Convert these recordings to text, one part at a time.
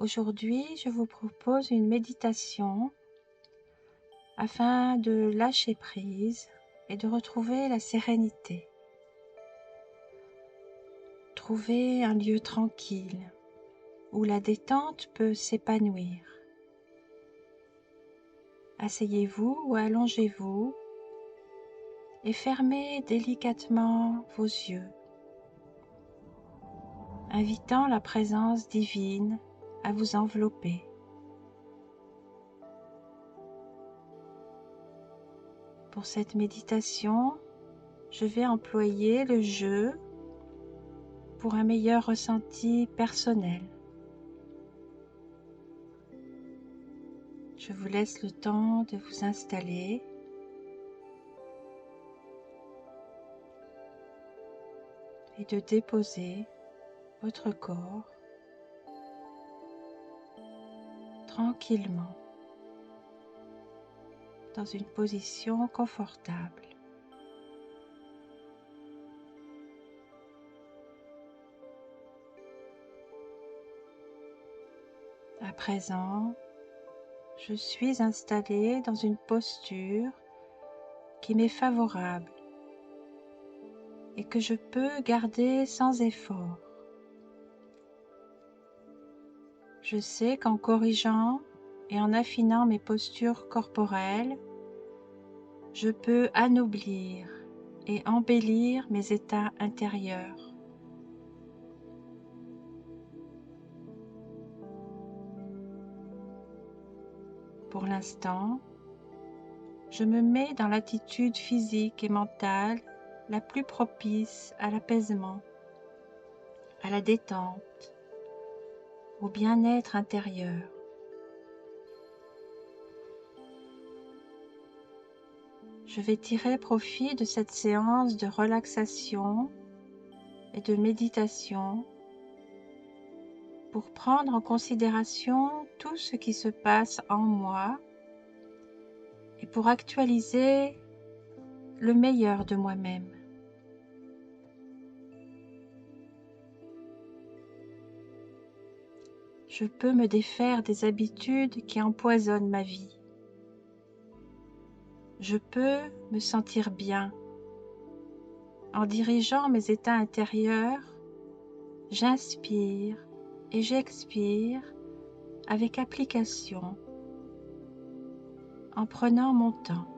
Aujourd'hui, je vous propose une méditation afin de lâcher prise et de retrouver la sérénité. Trouvez un lieu tranquille où la détente peut s'épanouir. Asseyez-vous ou allongez-vous et fermez délicatement vos yeux, invitant la présence divine à vous envelopper. Pour cette méditation, je vais employer le jeu pour un meilleur ressenti personnel. Je vous laisse le temps de vous installer et de déposer votre corps tranquillement dans une position confortable. À présent, je suis installée dans une posture qui m'est favorable et que je peux garder sans effort. Je sais qu'en corrigeant et en affinant mes postures corporelles, je peux anoblir et embellir mes états intérieurs. Pour l'instant, je me mets dans l'attitude physique et mentale la plus propice à l'apaisement, à la détente, au bien-être intérieur. Je vais tirer profit de cette séance de relaxation et de méditation pour prendre en considération tout ce qui se passe en moi et pour actualiser le meilleur de moi-même. Je peux me défaire des habitudes qui empoisonnent ma vie. Je peux me sentir bien. En dirigeant mes états intérieurs, j'inspire et j'expire avec application, en prenant mon temps.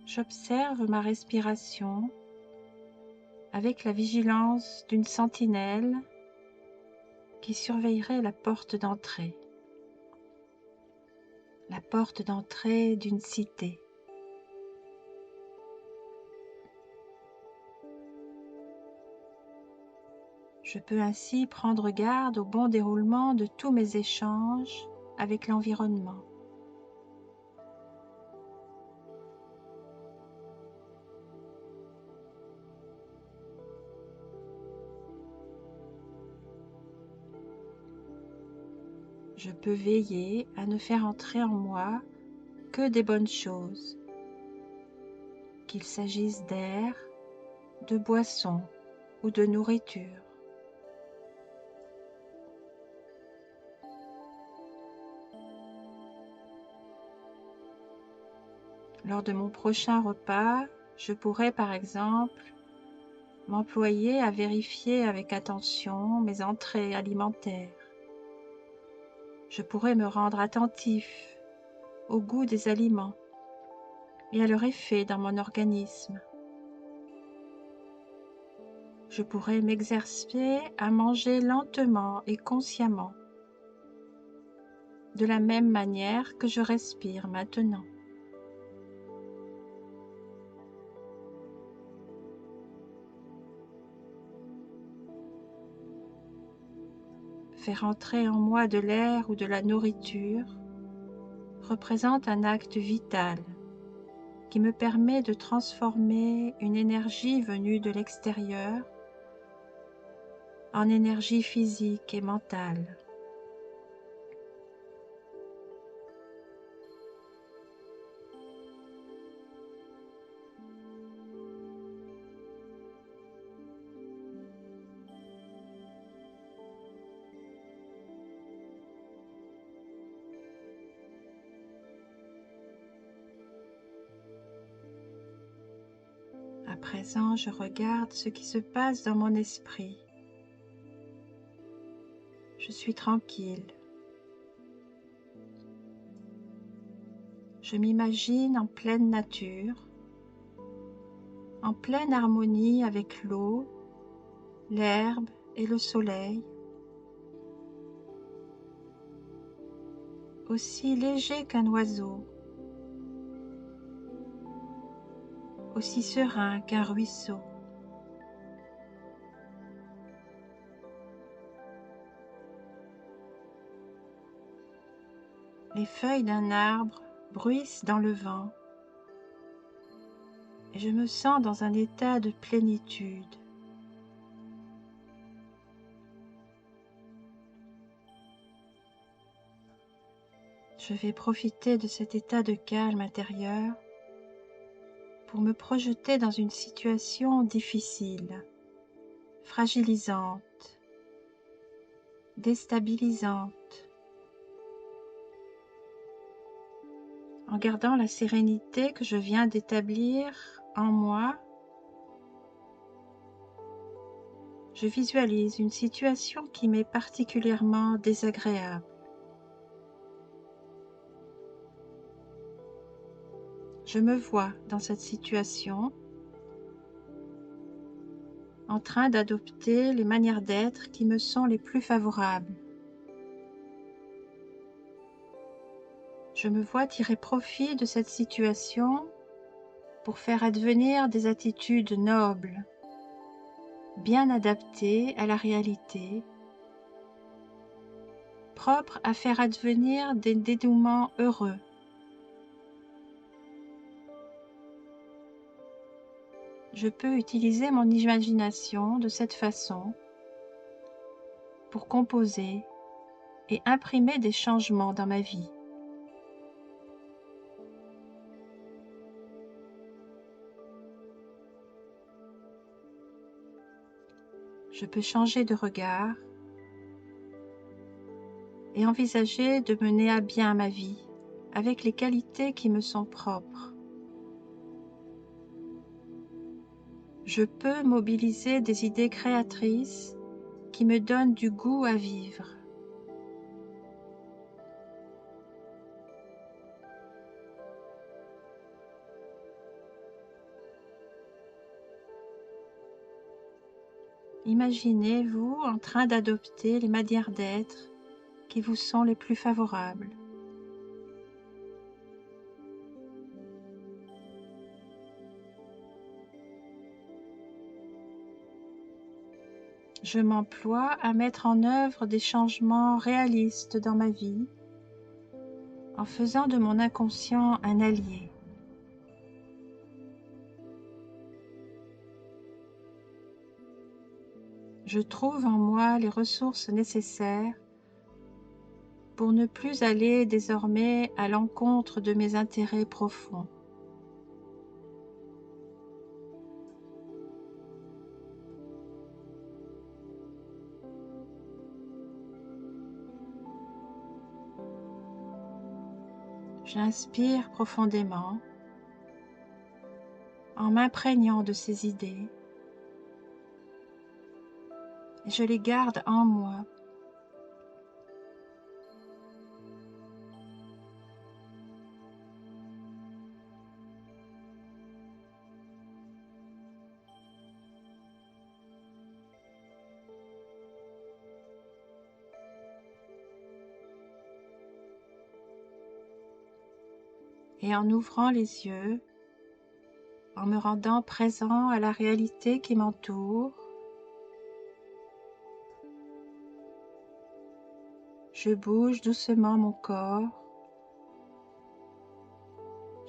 J'observe ma respiration avec la vigilance d'une sentinelle qui surveillerait la porte d'entrée d'une cité. Je peux ainsi prendre garde au bon déroulement de tous mes échanges avec l'environnement. Je peux veiller à ne faire entrer en moi que des bonnes choses, qu'il s'agisse d'air, de boissons ou de nourriture. Lors de mon prochain repas, je pourrais par exemple m'employer à vérifier avec attention mes entrées alimentaires. Je pourrais me rendre attentif au goût des aliments et à leur effet dans mon organisme. Je pourrais m'exercer à manger lentement et consciemment, de la même manière que je respire maintenant. Faire entrer en moi de l'air ou de la nourriture représente un acte vital qui me permet de transformer une énergie venue de l'extérieur en énergie physique et mentale. À présent, je regarde ce qui se passe dans mon esprit. Je suis tranquille. Je m'imagine en pleine nature, en pleine harmonie avec l'eau, l'herbe et le soleil, aussi léger qu'un oiseau, aussi serein qu'un ruisseau. Les feuilles d'un arbre bruissent dans le vent et je me sens dans un état de plénitude. Je vais profiter de cet état de calme intérieur pour me projeter dans une situation difficile, fragilisante, déstabilisante, en gardant la sérénité que je viens d'établir en moi. Je visualise une situation qui m'est particulièrement désagréable. Je me vois dans cette situation en train d'adopter les manières d'être qui me sont les plus favorables. Je me vois tirer profit de cette situation pour faire advenir des attitudes nobles, bien adaptées à la réalité, propres à faire advenir des dénouements heureux. Je peux utiliser mon imagination de cette façon pour composer et imprimer des changements dans ma vie. Je peux changer de regard et envisager de mener à bien ma vie avec les qualités qui me sont propres. Je peux mobiliser des idées créatrices qui me donnent du goût à vivre. Imaginez-vous en train d'adopter les manières d'être qui vous sont les plus favorables. Je m'emploie à mettre en œuvre des changements réalistes dans ma vie en faisant de mon inconscient un allié. Je trouve en moi les ressources nécessaires pour ne plus aller désormais à l'encontre de mes intérêts profonds. J'inspire profondément en m'imprégnant de ces idées et je les garde en moi. Et en ouvrant les yeux, en me rendant présent à la réalité qui m'entoure, je bouge doucement mon corps,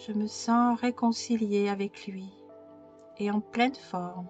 Je me sens réconciliée avec lui et en pleine forme.